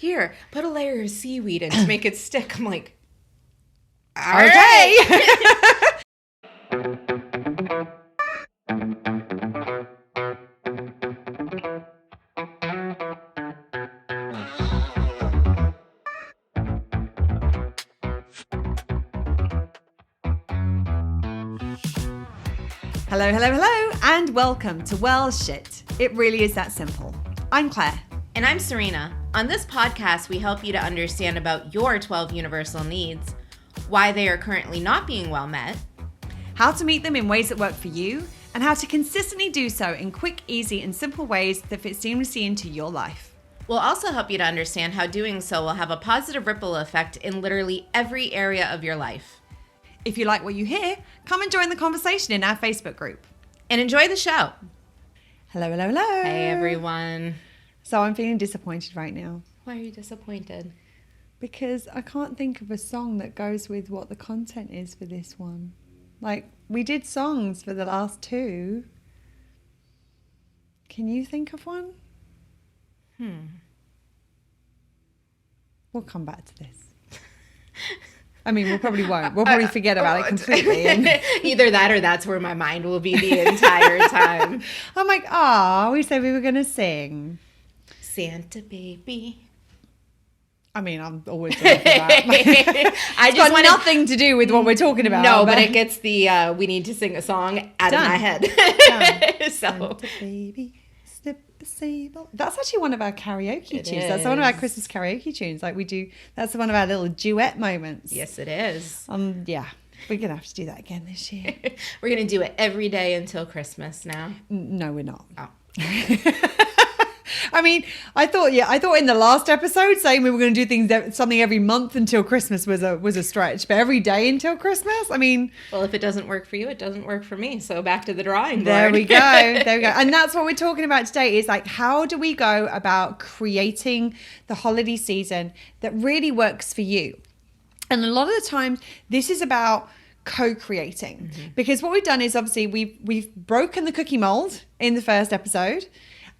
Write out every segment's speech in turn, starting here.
Here, put a layer of seaweed in to make it stick. I'm like, Okay. Hello, hello, hello, and welcome to Well Shit. It really is that simple. I'm Claire. And I'm Serena. On this podcast, we help you to understand about your 12 universal needs, why they are currently not being well met, How to meet them in ways that work for you, and how to consistently do so in quick, easy, and simple ways that fit seamlessly into your life. We'll also help you to understand how doing so will have a positive ripple effect in literally every area of your life. If you like what you hear, come and join the conversation in our Facebook group. And enjoy the show. Hello, hello, hello. Hey, everyone. So I'm feeling disappointed right now Why are you disappointed? because I can't think of a song that goes with what the content is for this one. Like, we did songs for the last two. Can you think of one? We'll come back to this. I mean, we probably won't. We'll probably forget about it completely. And Either that or that's where my mind will be the entire time. I'm like, we said we were going to sing. Santa baby. I mean, I'm always going for that. I It's got nothing to do with what we're talking about. No, but it gets the we need to sing a song out of my head. Done. So Santa baby, slip the sable. That's actually one of our karaoke It tunes. That's one of our is. Christmas karaoke tunes. Like we do. That's one of our little duet moments. yes, it is. Yeah. We're going to have to do that again this year. We're gonna do it every day until Christmas now. No, we're not. Oh. I mean, I thought in the last episode saying we were going to do something every month until Christmas was a stretch, but every day until Christmas, I mean, Well, if it doesn't work for you, it doesn't work for me. So back to the drawing board. there we go. There we go. And that's what we're talking about today is like, how do we go about creating the holiday season that really works for you? And a lot of the time, this is about co-creating because what we've done is obviously we've broken the cookie mold in the first episode.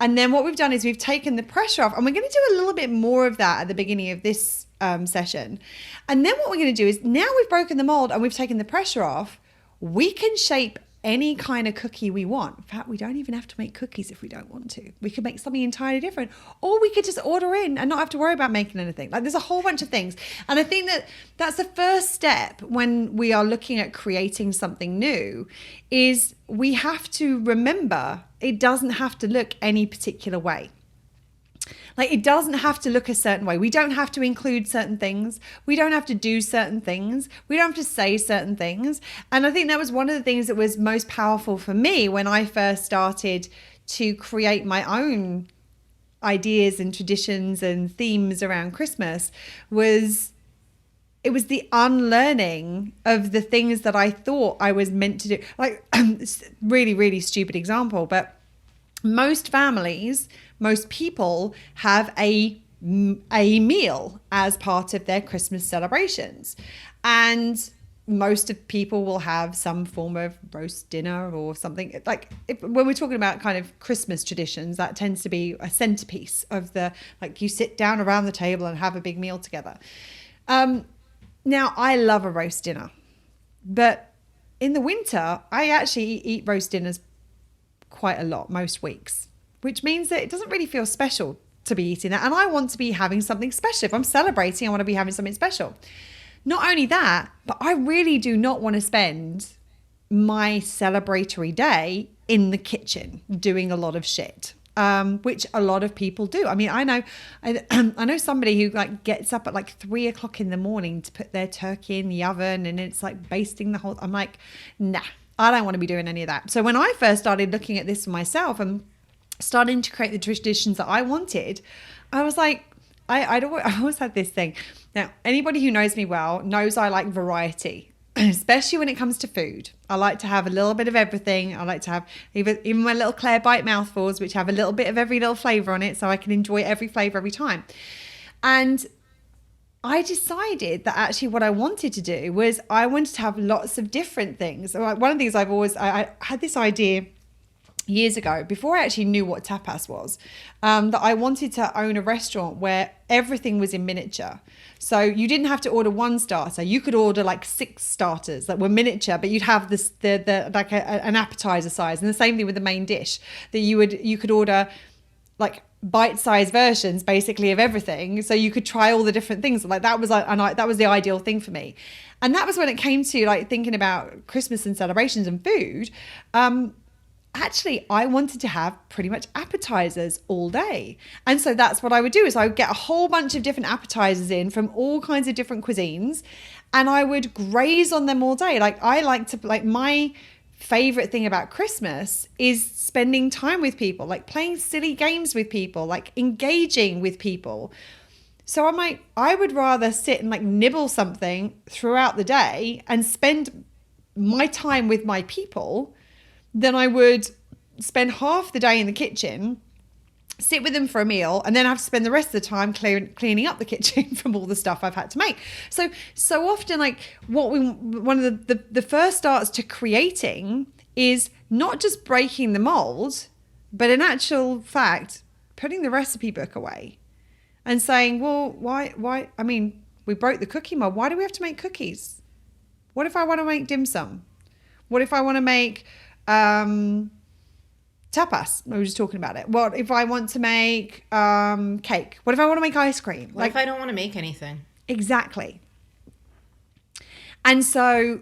And then what we've done is we've taken the pressure off, and we're going to do a little bit more of that at the beginning of this session. And then what we're going to do is now we've broken the mold and we've taken the pressure off, we can shape any kind of cookie we want. In fact, we don't even have to make cookies if we don't want to. We could make something entirely different, or we could just order in and not have to worry about making anything. Like there's a whole bunch of things. And I think that that's the first step when we are looking at creating something new is we have to remember it doesn't have to look any particular way. Like it doesn't have to look a certain way. We don't have to include certain things. We don't have to do certain things. We don't have to say certain things. And I think that was one of the things that was most powerful for me when I first started to create my own ideas and traditions and themes around Christmas was it was the unlearning of the things that I thought I was meant to do. Like really, really stupid example, but most families, most people have a meal as part of their Christmas celebrations. And most of people will have some form of roast dinner or something. Like when we're talking about kind of Christmas traditions, that tends to be a centerpiece of like you sit down around the table and have a big meal together. Now, I love a roast dinner, but in the winter, I actually eat roast dinners quite a lot, most weeks, which means that it doesn't really feel special to be eating that. And I want to be having something special. If I'm celebrating, I want to be having something special. Not only that, but I really do not want to spend my celebratory day in the kitchen doing a lot of shit. Which a lot of people do. I mean, I know somebody who like gets up at like 3 o'clock in the morning to put their turkey in the oven and it's like basting the whole, I'm like, nah, I don't want to be doing any of that. So when I first started looking at this for myself and starting to create the traditions that I wanted, I was like, I always had this thing. Now, anybody who knows me well knows I like variety. Especially when it comes to food. I like to have a little bit of everything. I like to have even my little Claire Bite mouthfuls, which have a little bit of every little flavour on it, so I can enjoy every flavour every time. And I decided that actually what I wanted to do was I wanted to have lots of different things. One of the things I had this idea years ago, before I actually knew what tapas was, that I wanted to own a restaurant where everything was in miniature. So you didn't have to order one starter. You could order like 6 starters that were miniature, but you'd have this like an appetizer size. And the same thing with the main dish, that you could order like bite-sized versions basically of everything, so you could try all the different things. Like that was the ideal thing for me. And that was when it came to like thinking about Christmas and celebrations and food. Actually, I wanted to have pretty much appetizers all day. And so that's what I would do, is I would get a whole bunch of different appetizers in from all kinds of different cuisines, and I would graze on them all day. Like my favorite thing about Christmas is spending time with people, like playing silly games with people, like engaging with people. So I would rather sit and like nibble something throughout the day and spend my time with my people than I would spend half the day in the kitchen, sit with them for a meal, and then have to spend the rest of the time cleaning up the kitchen from all the stuff I've had to make. So often, like one of the first starts to creating is not just breaking the mold, but in actual fact, putting the recipe book away and saying, well, why? I mean, we broke the cookie mold. Why do we have to make cookies? What if I want to make dim sum? What if I want to make tapas? We were just talking about it. What if I want to make cake? What if I want to make ice cream? What if I don't want to make anything? Exactly. And so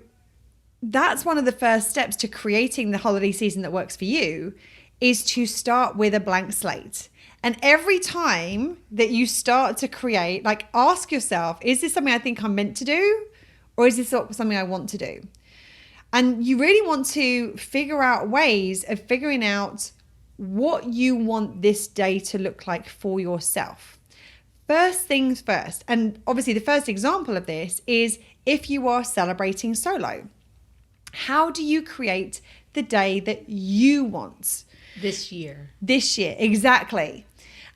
that's one of the first steps to creating the holiday season that works for you, is to start with a blank slate. And every time that you start to create, like ask yourself, is this something I think I'm meant to do? Or is this something I want to do? And you really want to figure out ways of figuring out what you want this day to look like for yourself. First things first. And obviously the first example of this is if you are celebrating solo. How do you create the day that you want? This year, exactly.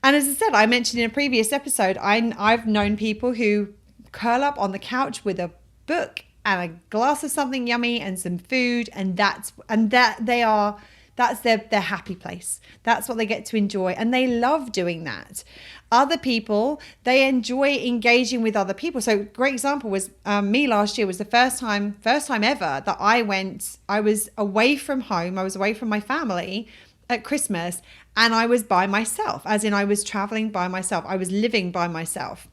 And as I said, I mentioned in a previous episode, I've known people who curl up on the couch with a book and a glass of something yummy and some food, and that's their happy place. That's what they get to enjoy, and they love doing that. Other people, they enjoy engaging with other people. So great example was me last year. Was the first time ever that I was away from home. I was away from my family at Christmas, and I was by myself, as in I was traveling by myself. I was living by myself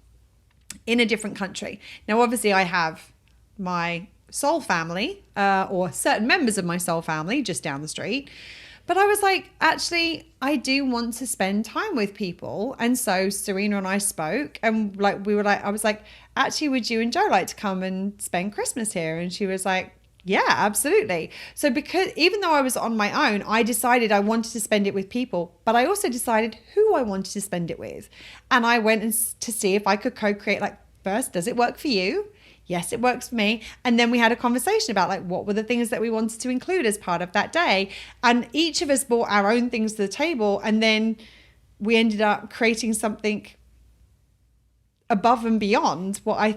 in a different country. Now, obviously I have my soul family or certain members of my soul family just down the street. But I was like, actually, I do want to spend time with people. And so Serena and I spoke, and I was like, actually, would you and Joe like to come and spend Christmas here? And she was like, yeah, absolutely. So because even though I was on my own, I decided I wanted to spend it with people, but I also decided who I wanted to spend it with. And I went to see if I could co-create, like, first, does it work for you? Yes, it works for me. And then we had a conversation about like what were the things that we wanted to include as part of that day. And each of us brought our own things to the table. And then we ended up creating something above and beyond what I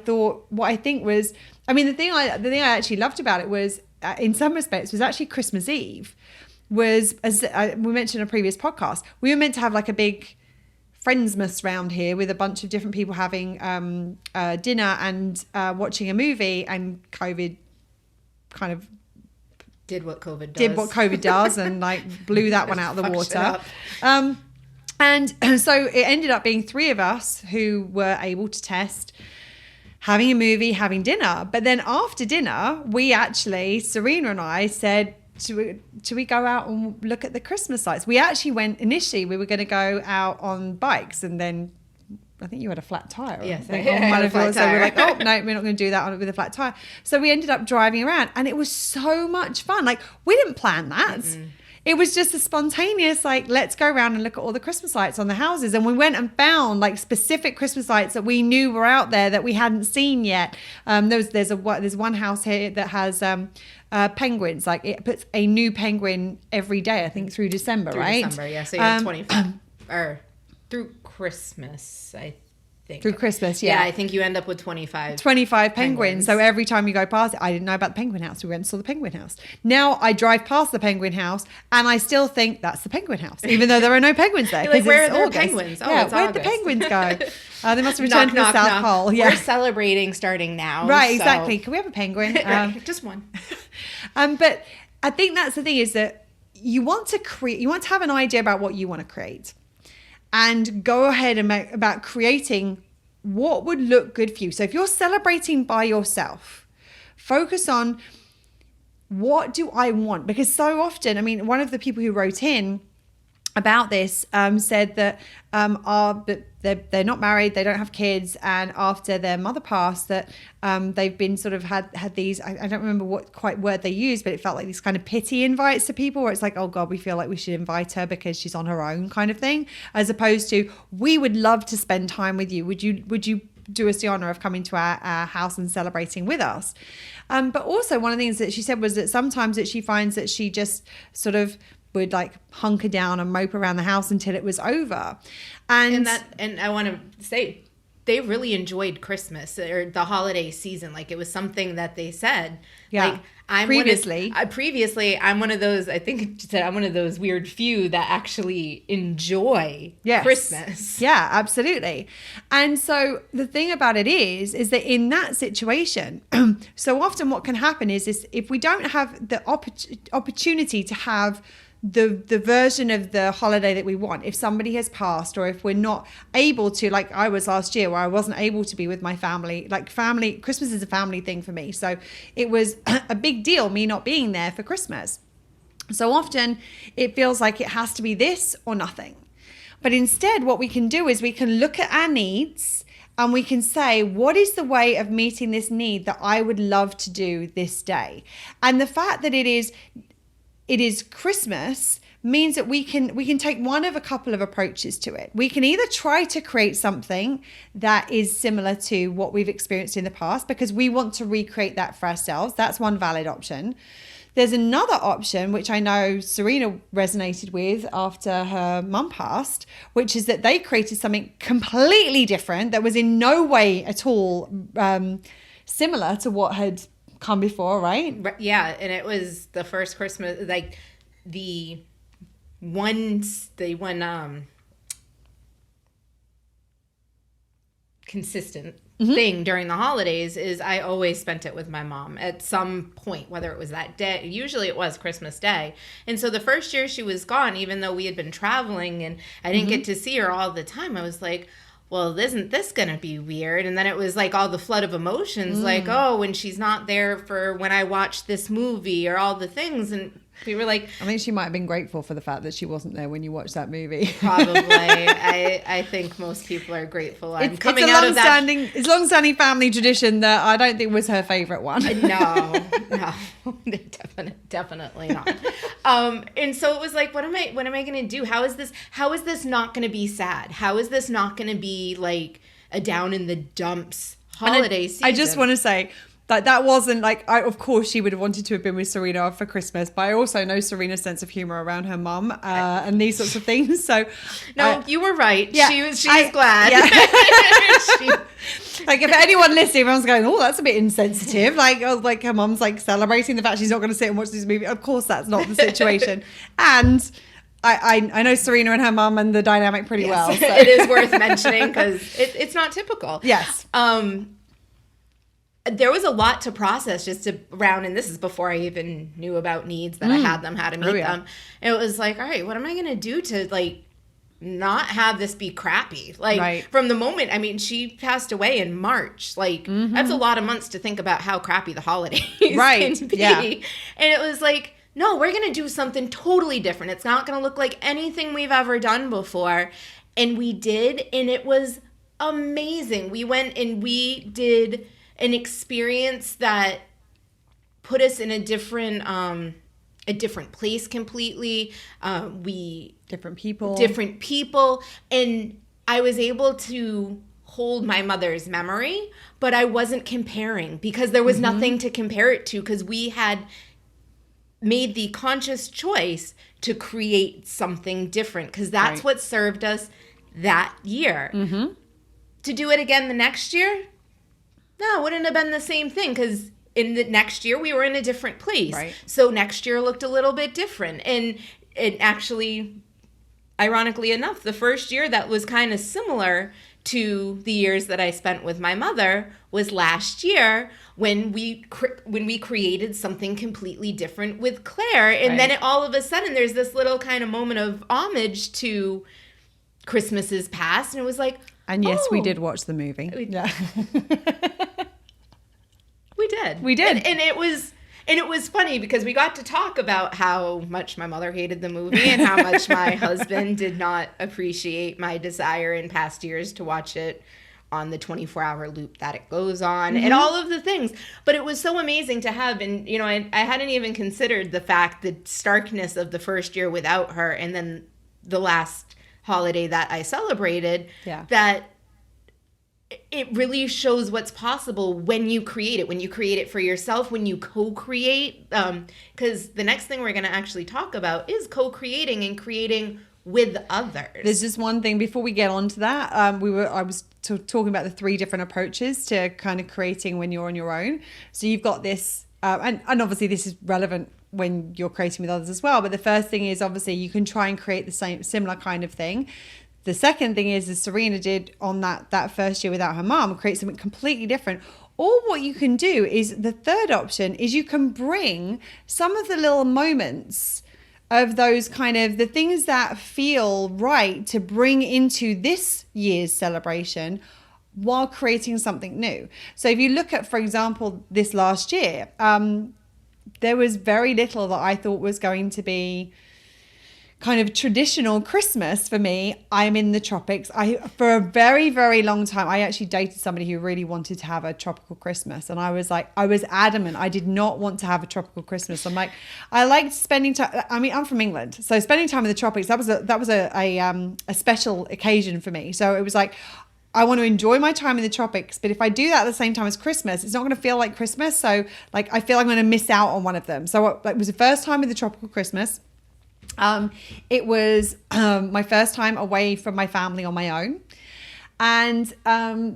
think was, I mean, the thing I actually loved about it was, in some respects, was actually Christmas Eve. Was, as we mentioned in a previous podcast, we were meant to have like a big Friendsmas round here with a bunch of different people having dinner and watching a movie, and COVID kind of did what COVID does and like blew that one out of the water. And so it ended up being 3 of us who were able to test having a movie, having dinner. But then after dinner, we actually, Serena and I said, should we go out and look at the Christmas lights? We actually went, initially we were going to go out on bikes, and then I think you had a flat tire. Yes, I had a flat tire. So we're like, oh no, we're not going to do that with a flat tire. So we ended up driving around, and it was so much fun. Like, we didn't plan that. Mm-mm. It was just a spontaneous, like, let's go around and look at all the Christmas lights on the houses. And we went and found like specific Christmas lights that we knew were out there that we hadn't seen yet. There's one house here that has penguins. Like, it puts a new penguin every day, I think, through December, right? December, yeah. So you have 25 or through Christmas, I think. think. Through Christmas, yeah. Yeah, I think you end up with 25. 25 penguins. So every time you go past it, I didn't know about the penguin house. We went and saw the penguin house. Now I drive past the penguin house and I still think that's the penguin house, even though there are no penguins there. Like, where are there penguins? Oh, yeah, it's where'd the August. penguins go? They must have returned to the South Pole. Yeah. We're celebrating starting now. Right, so. exactly. Can we have a penguin? Just one. But I think that's the thing, is that you want to have an idea about what you want to create, and go ahead and about creating what would look good for you. So if you're celebrating by yourself, focus on, what do I want? Because so often, I mean, one of the people who wrote in about this said that they're not married, they don't have kids, and after their mother passed, that they've been sort of had these, I don't remember what quite word they used, but it felt like these kind of pity invites to people, where it's like, oh God, we feel like we should invite her because she's on her own, kind of thing, as opposed to, we would love to spend time with you. Would you do us the honor of coming to our house and celebrating with us? But also, one of the things that she said was that sometimes that she finds that she just sort of would like hunker down and mope around the house until it was over. And I want to say, they really enjoyed Christmas or the holiday season. Like, it was something that they said. Yeah. Like, I'm one of those, I think she said, I'm one of those weird few that actually enjoy Christmas. Yeah, absolutely. And so the thing about it is that in that situation, so often what can happen is if we don't have the opportunity to have the version of the holiday that we want, if somebody has passed, or if we're not able to, like I was last year, where I wasn't able to be with my family. Like, Christmas is a family thing for me, so it was a big deal me not being there for Christmas. So often it feels like it has to be this or nothing. But instead, what we can do is we can look at our needs and we can say, what is the way of meeting this need that I would love to do this day? And the fact that it is Christmas means that we can take one of a couple of approaches to it. We can either try to create something that is similar to what we've experienced in the past, because we want to recreate that for ourselves. That's one valid option. There's another option, which I know Serena resonated with after her mum passed, which is that they created something completely different that was in no way at all similar to what had come before, right? Yeah, and it was the first Christmas, like the one consistent thing during the holidays is I always spent it with my mom at some point, whether it was that day. Usually it was Christmas Day. And so the first year she was gone, even though we had been traveling and I didn't get to see her all the time, I was like, well, isn't this going to be weird? And then it was like all the flood of emotions, like, oh, when she's not there for when I watched this movie, or all the things. And we were like, I think she might have been grateful for the fact that she wasn't there when you watched that movie. Probably. I think most people are grateful. It's a long-standing family tradition that I don't think was her favorite one. No, definitely not. And so it was like, what am I going to do? How is this not going to be sad? How is this not going to be like a down in the dumps holiday season? I just want to say, that wasn't like, of course she would have wanted to have been with Serena for Christmas, but I also know Serena's sense of humor around her mum and these sorts of things. So you were right. Yeah, she was glad. Yeah. Like, if anyone listening, everyone's going, oh, that's a bit insensitive. Like her mum's like celebrating the fact she's not going to sit and watch this movie. Of course, that's not the situation. And I know Serena and her mum and the dynamic pretty well. So. It is worth mentioning because it's not typical. Yes. There was a lot to process around, and this is before I even knew about needs, that I had them, how to meet them. It was like, all right, what am I going to do to like not have this be crappy? Like from the moment, I mean, she passed away in March. Like that's a lot of months to think about how crappy the holidays can be. Yeah. And it was like, no, we're going to do something totally different. It's not going to look like anything we've ever done before. And we did, and it was amazing. We went and we did an experience that put us in a different place completely. Different people, and I was able to hold my mother's memory, but I wasn't comparing because there was nothing to compare it to, because we had made the conscious choice to create something different, because that's what served us that year. to do it again the next year, no, it wouldn't have been the same thing, because in the next year we were in a different place. Right. So next year looked a little bit different. And it actually, ironically enough, the first year that was kind of similar to the years that I spent with my mother was last year, when we created something completely different with Claire. And then all of a sudden there's this little kind of moment of homage to Christmases past, and it was like, and yes, we did watch the movie. We did. And it was funny, because we got to talk about how much my mother hated the movie and how much my husband did not appreciate my desire in past years to watch it on the 24-hour loop that it goes on, and all of the things. But it was so amazing to have, and I hadn't even considered the fact, the starkness of the first year without her, and then the last holiday that I celebrated, that it really shows what's possible when you create it for yourself, when you co-create, because the next thing we're going to actually talk about is co-creating and creating with others. There's just one thing before we get on to that. I was talking about the 3 different approaches to kind of creating when you're on your own. So you've got this, and obviously this is relevant when you're creating with others as well. But the first thing is, obviously, you can try and create the similar kind of thing. The second thing is, as Serena did on that first year without her mom, create something completely different. Or what you can do is, the third option is, you can bring some of the little moments of those kind of the things that feel right to bring into this year's celebration while creating something new. So if you look at, for example, this last year, there was very little that I thought was going to be kind of traditional Christmas for me. I'm in the tropics. For a very, very long time, I actually dated somebody who really wanted to have a tropical Christmas. And I was adamant. I did not want to have a tropical Christmas. I'm like, I liked spending time. I mean, I'm from England. So spending time in the tropics, that was a special occasion for me. So it was like, I want to enjoy my time in the tropics, but if I do that at the same time as Christmas, it's not going to feel like Christmas. So like, I feel I'm going to miss out on one of them. So it was the first time with the tropical Christmas. It was my first time away from my family on my own. And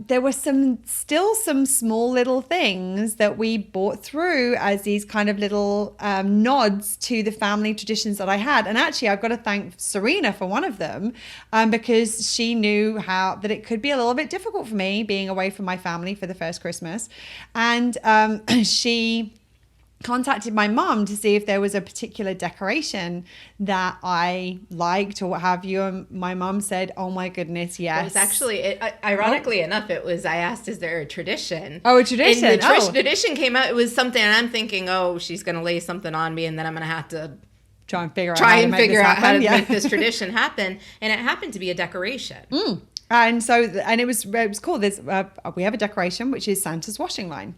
there were still some small little things that we brought through as these kind of little nods to the family traditions that I had. And actually, I've got to thank Serena for one of them, because she knew that it could be a little bit difficult for me being away from my family for the first Christmas. And she contacted my mum to see if there was a particular decoration that I liked or what have you. And my mum said, oh my goodness, yes. It was actually, ironically enough, I asked, is there a tradition? Oh, a tradition. And the tradition came out. It was something, and I'm thinking, oh, she's going to lay something on me, and then I'm going to have to try and figure out how to make this tradition happen. And it happened to be a decoration. And so, and it was cool. We have a decoration, which is Santa's washing line,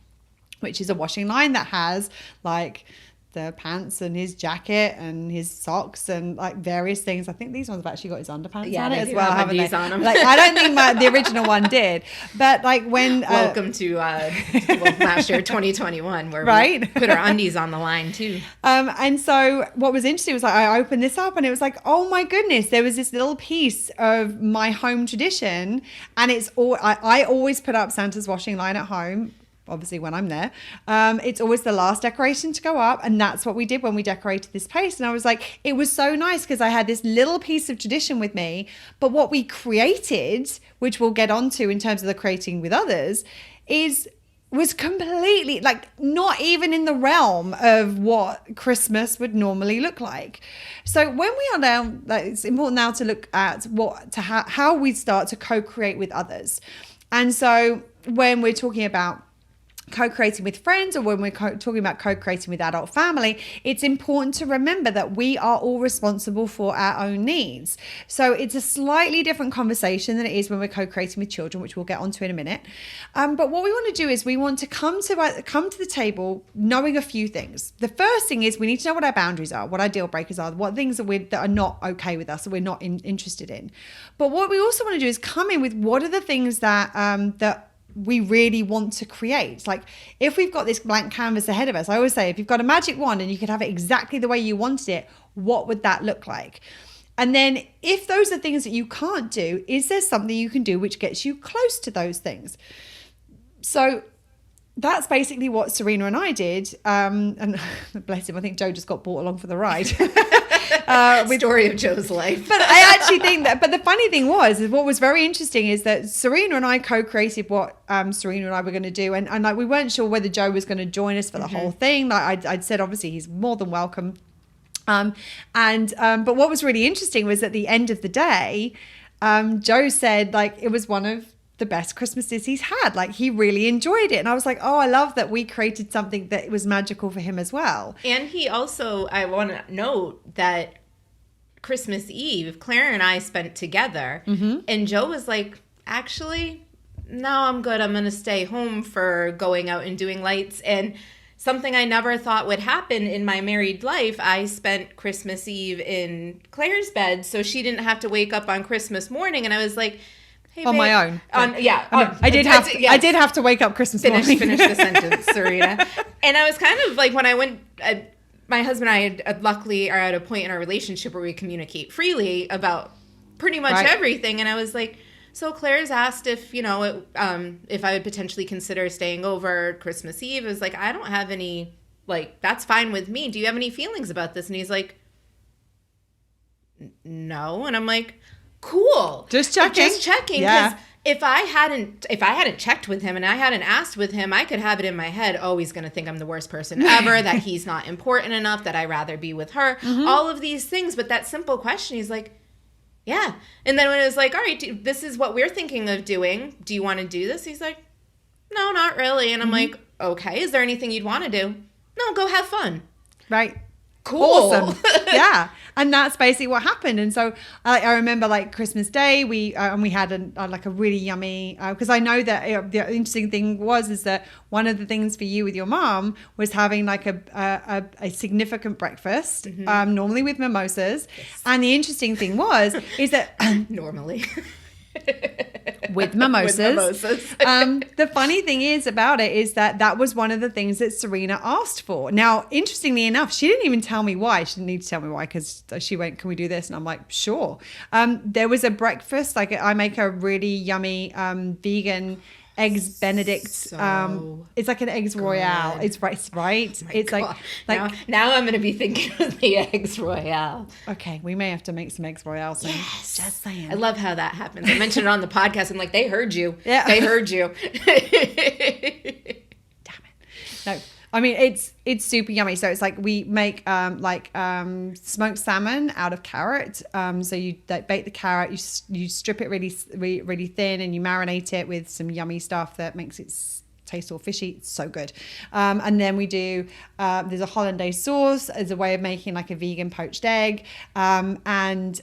which is a washing line that has like the pants and his jacket and his socks and like various things. I think these ones have actually got his underpants on it as well, haven't they? On them. Like, I don't think the original one did, but like when welcome to last year 2021, where we put our undies on the line too. And so what was interesting was, like, I opened this up and it was like, oh my goodness, there was this little piece of my home tradition, and I always put up Santa's washing line at home. Obviously when I'm there, it's always the last decoration to go up, and that's what we did when we decorated this place. And I was like, it was so nice because I had this little piece of tradition with me, but what we created, which we'll get onto in terms of the creating with others, was completely like not even in the realm of what Christmas would normally look like. So when we are now, it's important now to look at how we start to co-create with others. And so when we're talking about co-creating with friends, or when we're talking about co-creating with adult family, it's important to remember that we are all responsible for our own needs. So it's a slightly different conversation than it is when we're co-creating with children, which we'll get onto in a minute. But what we want to do is we want to come to the table knowing a few things. The first thing is we need to know what our boundaries are, what our deal breakers are, what things that are not okay with us, that we're not interested in. But what we also want to do is come in with what are the things that we really want to create. Like if we've got this blank canvas ahead of us, I always say, if you've got a magic wand and you could have it exactly the way you wanted it, what would that look like? And then if those are things that you can't do, is there something you can do which gets you close to those things? So that's basically what Serena and I did. And bless him, I think Joe just got brought along for the ride. Story of Joe's life. But I actually think that, but the funny thing was, what was very interesting is that Serena and I co-created what Serena and I were going to do. And like, we weren't sure whether Joe was going to join us for the whole thing. Like I'd said, obviously he's more than welcome. But what was really interesting was at the end of the day, Joe said like it was one of the best Christmases he's had. Like he really enjoyed it. And I was like, oh, I love that we created something that was magical for him as well. And he also, I want to note that Christmas Eve, Claire and I spent together. And Joe was like, actually, no, I'm good. I'm going to stay home for going out and doing lights. And something I never thought would happen in my married life, I spent Christmas Eve in Claire's bed so she didn't have to wake up on Christmas morning. And I was like, hey, on babe. my own. I did have to wake up Christmas morning. Finish the sentence, Serena. And I was kind of like, when I went, my husband and I luckily are at a point in our relationship where we communicate freely about pretty much everything. And I was like, so Claire's asked if, if I would potentially consider staying over Christmas Eve. I was like, I don't have any, like, that's fine with me. Do you have any feelings about this? And he's like, no. And I'm like, cool. Just checking. Because if I hadn't checked with him and I hadn't asked with him, I could have it in my head, oh, he's going to think I'm the worst person ever, that he's not important enough, that I'd rather be with her, all of these things. But that simple question, he's like, yeah. And then when it was like, all right, this is what we're thinking of doing. Do you want to do this? He's like, no, not really. And I'm like, okay, is there anything you'd want to do? No, go have fun. Right. Cool. Awesome. Yeah. And that's basically what happened. And so I remember like Christmas Day, we had a really yummy, because I know that the interesting thing is that one of the things for you with your mom was having like a significant breakfast, normally with mimosas. Yes. And the interesting thing is that normally with mimosas. The funny thing is about it is that was one of the things that Serena asked for. Now, interestingly enough, she didn't even tell me why. She didn't need to tell me why, because she went, can we do this? And I'm like, sure. There was a breakfast, like I make a really yummy vegan eggs Benedict. It's like an eggs royale. It's right. It's God. like now I'm gonna be thinking of the eggs royale. Okay, we may have to make some eggs royale soon. Yes. Just saying. I love how that happens. I mentioned it on the podcast. I'm like, they heard you. Yeah. They heard you. Damn it. No. I mean, it's super yummy. So it's like we make smoked salmon out of carrot. So you bake the carrot, you strip it really thin, and you marinate it with some yummy stuff that makes it taste all fishy. It's so good. And then we do there's a hollandaise sauce as a way of making like a vegan poached egg. And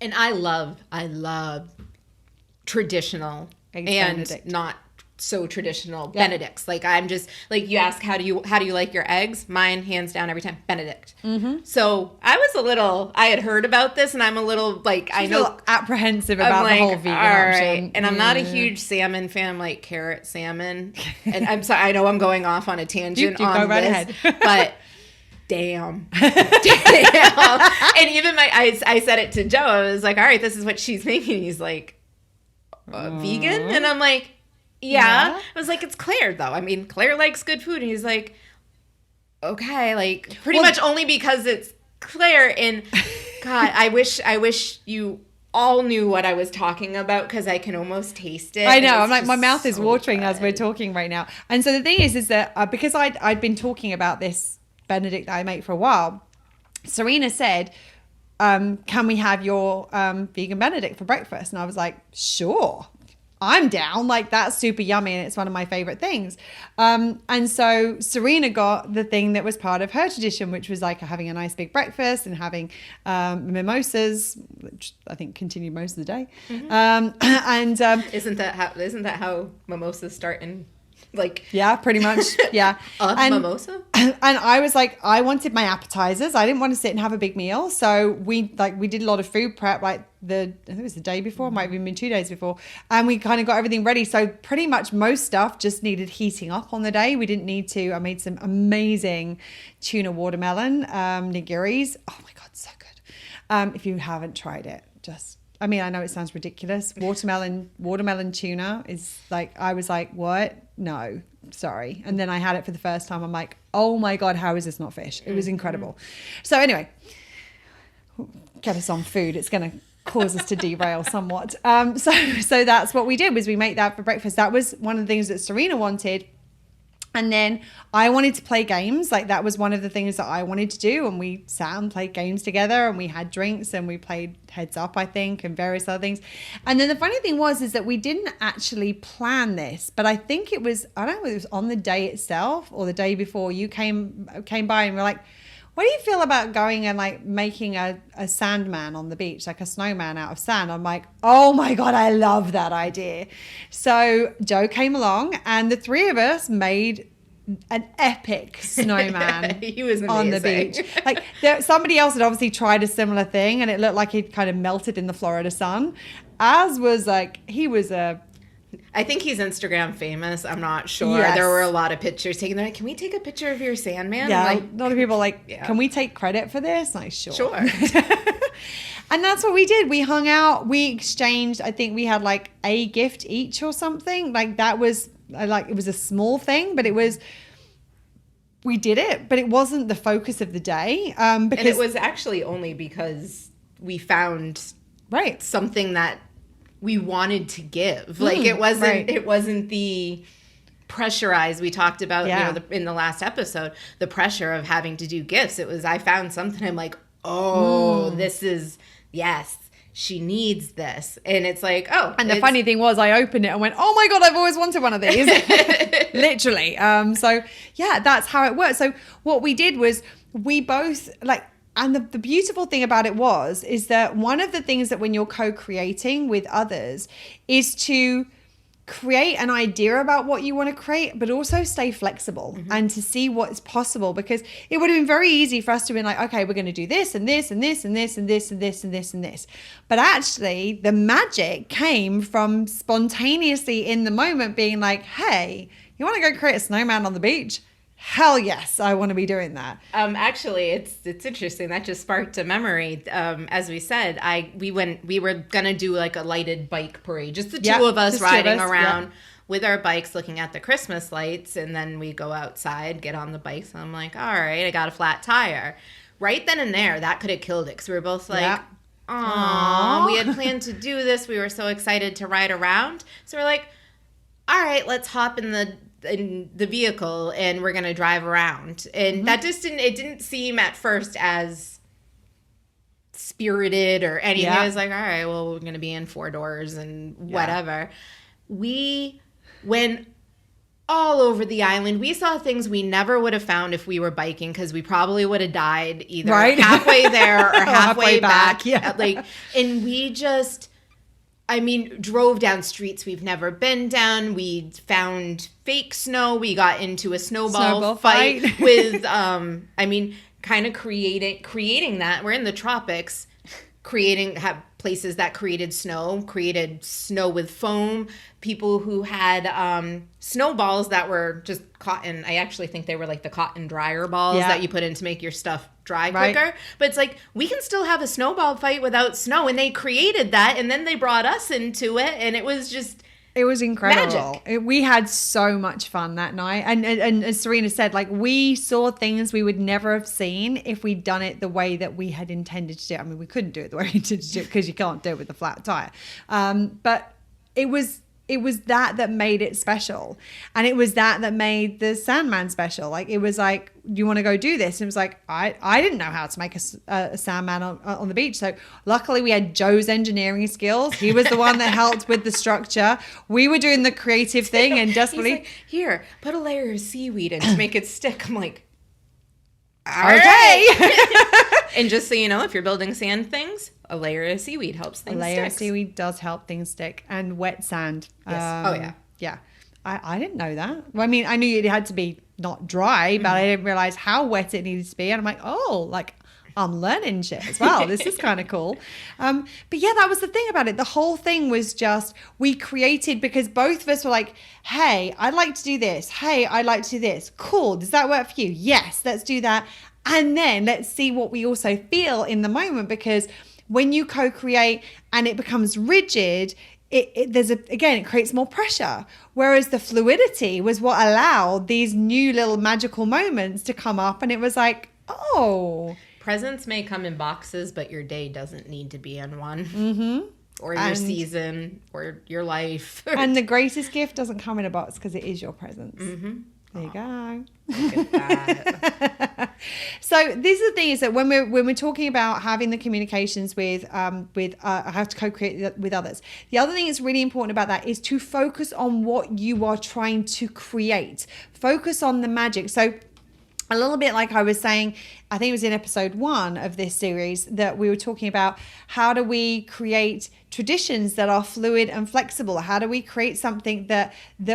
I love traditional eggs and Benedict. Not so traditional Benedicts. Like I'm just like, you ask how do you like your eggs? Mine hands down every time Benedict. So I had heard about this, and I'm a little like, I know, a little apprehensive about the whole vegan option. And I'm not a huge salmon fan. I'm like carrot salmon, and I'm sorry, I know I'm going off on a tangent you on go right this, ahead. but damn. And even I said it to Joe. I was like, all right, this is what she's making. He's like, vegan? And I'm like, yeah. I was like, it's Claire, though. I mean, Claire likes good food. And he's like, okay, like, pretty much only because it's Claire. And, God, I wish you all knew what I was talking about, because I can almost taste it. I know. I'm like, my mouth is watering as we're talking right now. And so the thing is that because I'd been talking about this Benedict that I make for a while, Serena said, can we have your vegan Benedict for breakfast? And I was like, sure. I'm down. Like, that's super yummy, and it's one of my favorite things. And so Serena got the thing that was part of her tradition, which was like having a nice big breakfast and having mimosas, which I think continued most of the day. Isn't that how mimosas start in? Like, yeah, pretty much. Yeah. Mimosa? And I was like, I wanted my appetizers. I didn't want to sit and have a big meal. So we did a lot of food prep, like I think it was the day before, might have even been 2 days before. And we kind of got everything ready. So pretty much most stuff just needed heating up on the day. We didn't need to. I made some amazing tuna watermelon nigiris. Oh my God, so good. If you haven't tried it, I mean, I know it sounds ridiculous. Watermelon tuna is like, I was like, what? No, sorry. And then I had it for the first time. I'm like, oh my God, how is this not fish? It was incredible. So anyway, get us on food. It's going to cause us to derail somewhat. So that's what we did, was we make that for breakfast. That was one of the things that Serena wanted. And then I wanted to play games. Like, that was one of the things that I wanted to do. And we sat and played games together, and we had drinks, and we played Heads Up, I think, and various other things. And then the funny thing is that we didn't actually plan this, but I think it was, I don't know, it was on the day itself or the day before you came by and were like, what do you feel about going and like making a sandman on the beach, like a snowman out of sand? I'm like, oh my God, I love that idea. So Joe came along, and the three of us made an epic snowman. He was amazing. On the beach. Like, somebody else had obviously tried a similar thing, and it looked like he'd kind of melted in the Florida sun. Az was like, I think he's Instagram famous. I'm not sure. Yes. There were a lot of pictures taken. They're like, can we take a picture of your Sandman? Yeah, like, a lot of people are like, can we take credit for this? Like, sure. And that's what we did. We hung out. We exchanged. I think we had like a gift each or something. Like, that was like, it was a small thing, but we did it. But it wasn't the focus of the day. Because, and it was actually only because we found something that we wanted to give. Like, it wasn't the pressurized, we talked about, in the last episode, the pressure of having to do gifts. It was, I found something, I'm like, this is, yes, she needs this. And it's like, and the funny thing was, I opened it and went, oh my God, I've always wanted one of these. Literally. So yeah, that's how it worked. So what we did was, we both like, and the beautiful thing about it is that one of the things that when you're co-creating with others is to create an idea about what you want to create, but also stay flexible and to see what's possible, because it would have been very easy for us to be like, okay, we're going to do this and this and this and this and this and this and this and this. But actually the magic came from spontaneously in the moment being like, hey, you want to go create a snowman on the beach? Hell yes, I want to be doing that. Actually, it's interesting. That just sparked a memory. As we said, we were gonna do like a lighted bike parade, just the two of us riding around with our bikes, looking at the Christmas lights, and then we go outside, get on the bikes, and I'm like, all right, I got a flat tire. Right then and there, that could have killed it, because we were both like, "Aw, we had planned to do this. We were so excited to ride around." So we're like, all right, let's hop in the vehicle and we're gonna drive around. And that just didn't seem at first as spirited or anything. I was like, all right, well, we're gonna be in four doors and whatever. We went all over the island. We saw things we never would have found if we were biking, because we probably would have died either halfway there or halfway back. And we just, drove down streets we've never been down. We found fake snow. We got into a snowball fight with, kind of creating that. We're in the tropics, have places that created snow with foam. People who had snowballs that were just cotton. I actually think they were like the cotton dryer balls that you put in to make your stuff dry quicker. But it's like, we can still have a snowball fight without snow. And they created that, and then they brought us into it, and it was just... It was incredible. We had so much fun that night. And as Serena said, like, we saw things we would never have seen if we'd done it the way that we had intended to do it. We couldn't do it the way we intended to do it, because you can't do it with a flat tire. But it was that made it special. And it was that made the Sandman special. Like, it was like, do you want to go do this? And it was like, I didn't know how to make a Sandman on the beach. So luckily we had Joe's engineering skills. He was the one that helped with the structure. We were doing the creative thing, and desperately, like, here, put a layer of seaweed in to make it stick. I'm like, okay. And just so you know, if you're building sand things, a layer of seaweed helps things stick. A layer of seaweed does help things stick. And wet sand. Yes. Yeah. I didn't know that. Well, I knew it had to be not dry, but I didn't realize how wet it needed to be. And I'm like, I'm learning shit as well. This is kind of cool. But yeah, that was the thing about it. The whole thing was just, we created, because both of us were like, hey, I'd like to do this. Hey, I'd like to do this. Cool. Does that work for you? Yes, let's do that. And then let's see what we also feel in the moment, because when you co-create and it becomes rigid, it creates more pressure. Whereas the fluidity was what allowed these new little magical moments to come up. And it was like, oh. Presents may come in boxes, but your day doesn't need to be in one. Mm-hmm. Or your season, or your life. And the greatest gift doesn't come in a box, because it is your presents. Mm-hmm. There you go. Look at that. So this is the thing, is that when we're talking about having the communications with how to co-create with others, the other thing that's really important about that is to focus on what you are trying to create. Focus on the magic. So a little bit like I was saying, I think it was in episode 1 of this series that we were talking about, how do we create traditions that are fluid and flexible? How do we create something that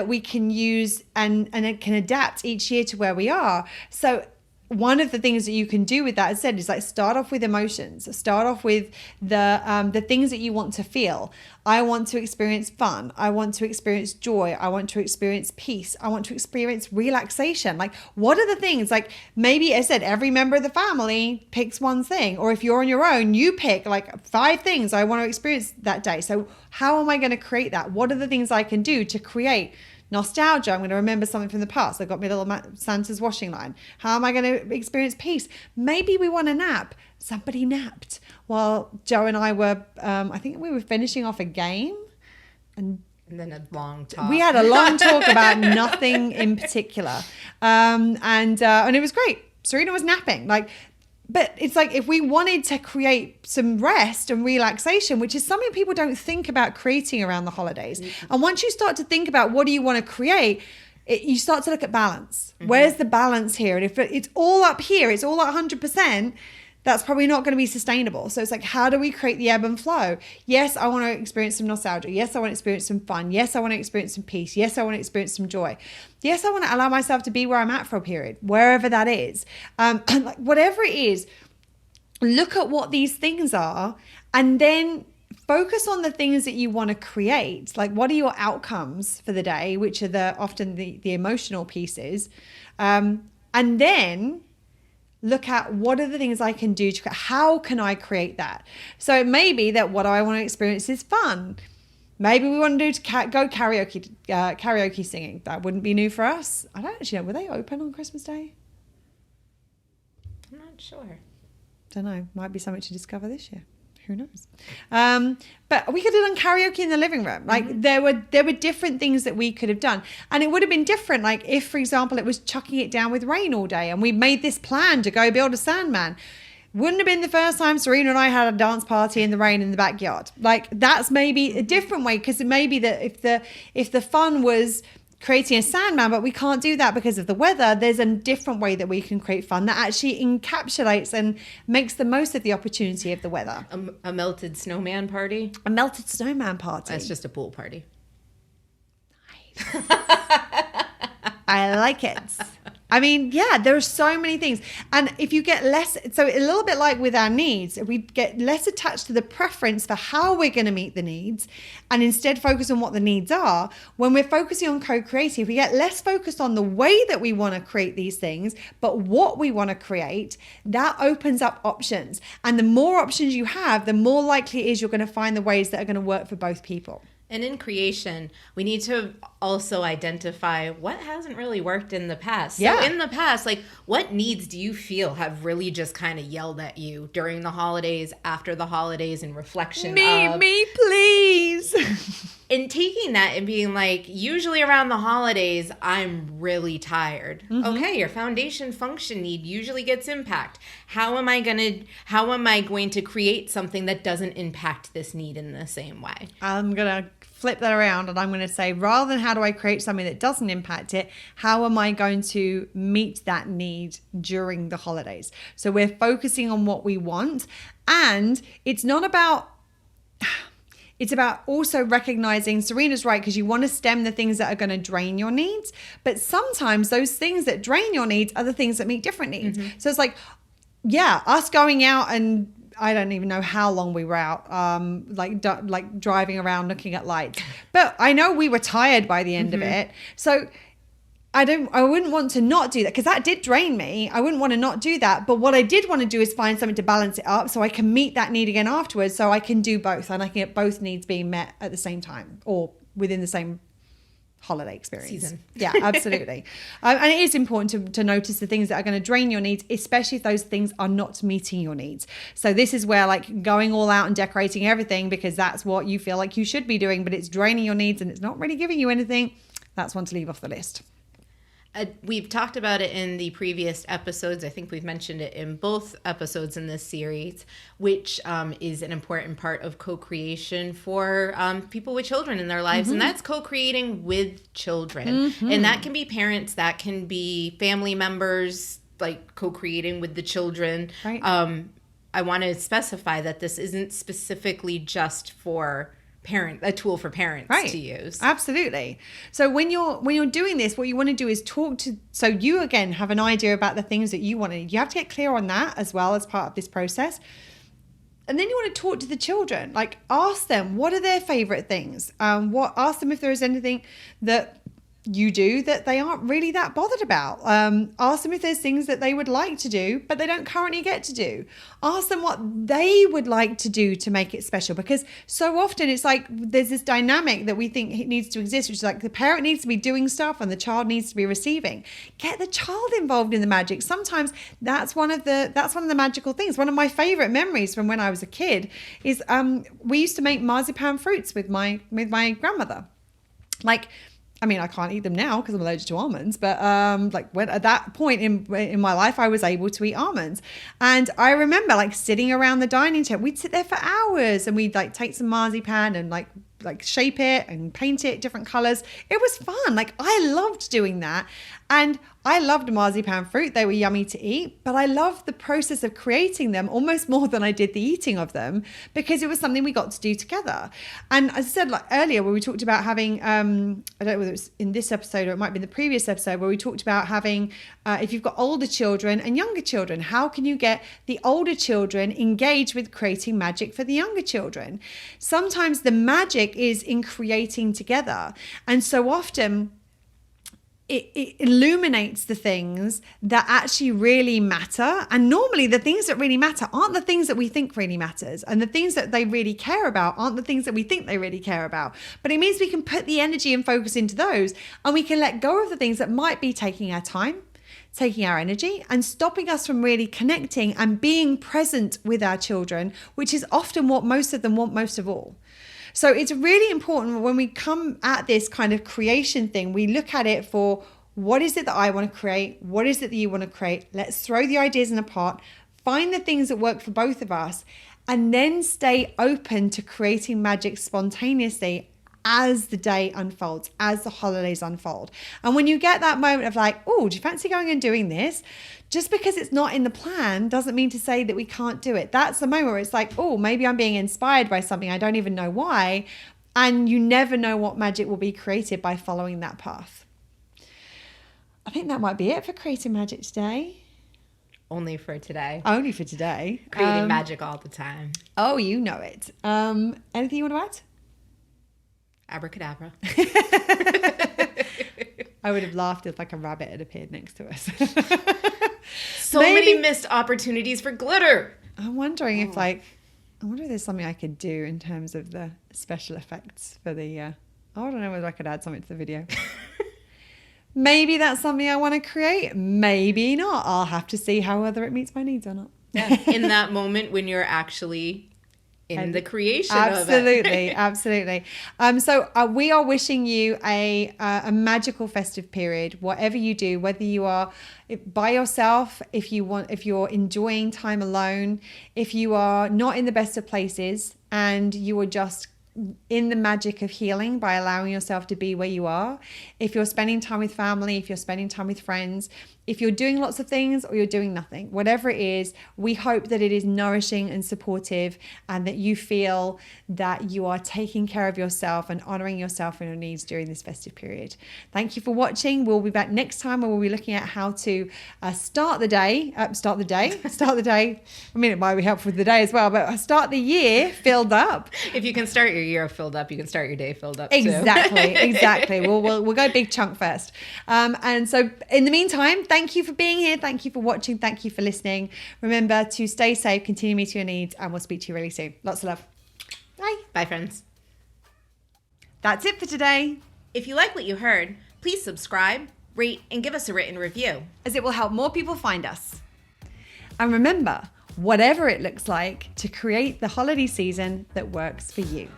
we can use and it can adapt each year to where we are? So one of the things that you can do with that, as I said, is like start off with emotions. Start off with the things that you want to feel. I want to experience fun. I want to experience joy. I want to experience peace. I want to experience relaxation. Like, what are the things? Like, maybe, as I said, every member of the family picks one thing. Or if you're on your own, you pick like 5 things I want to experience that day. So how am I going to create that? What are the things I can do to create nostalgia? I'm going to remember something from the past. I got my little Santa's washing line. How am I going to experience peace? Maybe we want a nap. Somebody napped while Joe and I were, I think we were finishing off a game. And then a long talk. We had a long talk about nothing in particular. And it was great. Serena was napping. But it's like, if we wanted to create some rest and relaxation, which is something people don't think about creating around the holidays. Mm-hmm. And once you start to think about what do you want to create, you start to look at balance. Mm-hmm. Where's the balance here? And if it's all up here, it's all at 100%, that's probably not going to be sustainable. So it's like, how do we create the ebb and flow? Yes, I want to experience some nostalgia. Yes, I want to experience some fun. Yes, I want to experience some peace. Yes, I want to experience some joy. Yes, I want to allow myself to be where I'm at for a period, wherever that is. And like, whatever it is, look at what these things are and then focus on the things that you want to create. Like, what are your outcomes for the day, which are often the emotional pieces. And then look at what are the things I can do how can I create that? So it may be that what I want to experience is fun. Maybe we want to go karaoke singing. That wouldn't be new for us. I don't actually know. Were they open on Christmas Day? I'm not sure. Don't know. Might be something to discover this year. Who knows? But we could have done karaoke in the living room. Like, mm-hmm. there were different things that we could have done. And it would have been different. Like, if, for example, it was chucking it down with rain all day and we made this plan to go build a Sandman. Wouldn't have been the first time Serena and I had a dance party in the rain in the backyard. Like, that's maybe a different way, because it may be that if the fun was creating a Sandman, but we can't do that because of the weather, there's a different way that we can create fun that actually encapsulates and makes the most of the opportunity of the weather. A melted snowman party? A melted snowman party. That's just a pool party. Nice. I like it. I mean, yeah, there are so many things. And if you get less, so a little bit like with our needs, if we get less attached to the preference for how we're going to meet the needs and instead focus on what the needs are, when we're focusing on co-creating, if we get less focused on the way that we want to create these things, but what we want to create, that opens up options. And the more options you have, the more likely it is you're going to find the ways that are going to work for both people. And in creation, we need to also identify what hasn't really worked in the past. Yeah. So in the past, like, what needs do you feel have really just kind of yelled at you during the holidays, after the holidays, in reflection of... Me, please. And taking that and being like, usually around the holidays, I'm really tired. Mm-hmm. Okay, your foundation function need usually gets impact. How am I going to create something that doesn't impact this need in the same way? I'm going to flip that around and I'm going to say, rather than how do I create something that doesn't impact it, how am I going to meet that need during the holidays? So we're focusing on what we want, and it's not about... It's about also recognizing, Serena's right, because you want to stem the things that are going to drain your needs. But sometimes those things that drain your needs are the things that meet different needs. Mm-hmm. So it's like, yeah, us going out, and I don't even know how long we were out, like driving around looking at lights. But I know we were tired by the end of it. So I wouldn't want to not do that, because that did drain me. I wouldn't want to not do that. But what I did want to do is find something to balance it up so I can meet that need again afterwards, so I can do both and I can get both needs being met at the same time or within the same holiday experience. Season. Yeah, absolutely. And it is important to notice the things that are going to drain your needs, especially if those things are not meeting your needs. So this is where like going all out and decorating everything because that's what you feel like you should be doing, but it's draining your needs and it's not really giving you anything, that's one to leave off the list. We've talked about it in the previous episodes. I think we've mentioned it in both episodes in this series, which is an important part of co-creation for people with children in their lives. And that's co-creating with children. And that can be parents, that can be family members, like co-creating with the children. Right. I want to specify that this isn't specifically just for a tool for parents to use. Absolutely. So when you're doing this, what you want to do is so you again have an idea about the things that you want to. You have to get clear on that as well as part of this process. And then you want to talk to the children, like ask them what are their favorite things. Ask them if there is anything that you do that they aren't really that bothered about. Ask them if there's things that they would like to do, but they don't currently get to do. Ask them what they would like to do to make it special, because so often it's like there's this dynamic that we think needs to exist, which is like the parent needs to be doing stuff and the child needs to be receiving. Get the child involved in the magic. Sometimes that's one of the magical things. One of my favorite memories from when I was a kid is we used to make marzipan fruits with my grandmother. I mean, I can't eat them now because I'm allergic to almonds, but at that point in my life, I was able to eat almonds. And I remember like sitting around the dining table, we'd sit there for hours and we'd like take some marzipan and like shape it and paint it different colors. It was fun. Like I loved doing that. And I loved marzipan fruit. They were yummy to eat, but I loved the process of creating them almost more than I did the eating of them, because it was something we got to do together. And as I said like earlier, where we talked about having, I don't know whether it was in this episode or it might be in the previous episode, where we talked about having, if you've got older children and younger children, how can you get the older children engaged with creating magic for the younger children? Sometimes the magic is in creating together. And so often, it illuminates the things that actually really matter. And normally the things that really matter aren't the things that we think really matters. And the things that they really care about aren't the things that we think they really care about. But it means we can put the energy and focus into those, and we can let go of the things that might be taking our time, taking our energy, and stopping us from really connecting and being present with our children, which is often what most of them want most of all. So it's really important when we come at this kind of creation thing, we look at it for what is it that I want to create? What is it that you want to create? Let's throw the ideas in a pot, find the things that work for both of us, and then stay open to creating magic spontaneously as the day unfolds, as the holidays unfold. And when you get that moment of like, oh, do you fancy going and doing this? Just because it's not in the plan doesn't mean to say that we can't do it. That's the moment where it's like, oh, maybe I'm being inspired by something. I don't even know why. And you never know what magic will be created by following that path. I think that might be it for creating magic today. Only for today. Only for today. Creating magic all the time. Oh, you know it. Anything you want to add? Abracadabra. I would have laughed if like a rabbit had appeared next to us. So many missed opportunities for glitter. I'm wondering if I wonder if there's something I could do in terms of the special effects for the, I don't know whether I could add something to the video. Maybe that's something I want to create. Maybe not. I'll have to see whether it meets my needs or not. Yeah. In that moment when you're actually in the creation of it. Absolutely. So we are wishing you a magical festive period, whatever you do, whether you are by yourself, if you're enjoying time alone, if you are not in the best of places and you are just in the magic of healing by allowing yourself to be where you are. If you're spending time with family, if you're spending time with friends, if you're doing lots of things or you're doing nothing, whatever it is, we hope that it is nourishing and supportive and that you feel that you are taking care of yourself and honoring yourself and your needs during this festive period. Thank you for watching. We'll be back next time where we'll be looking at how to start the day. I mean, it might be helpful for the day as well, but start the year filled up. If you can start your year filled up, you can start your day filled up too. Exactly. We'll go big chunk first. And so in the meantime, thank you for being here. Thank you for watching. Thank you for listening. Remember to stay safe, continue meeting your needs, and we'll speak to you really soon. Lots of love. Bye. Bye, friends. That's it for today. If you like what you heard, please subscribe, rate, and give us a written review, as it will help more people find us. And remember, whatever it looks like, to create the holiday season that works for you.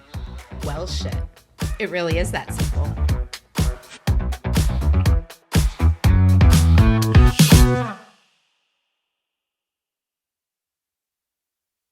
Well, shit. It really is that simple.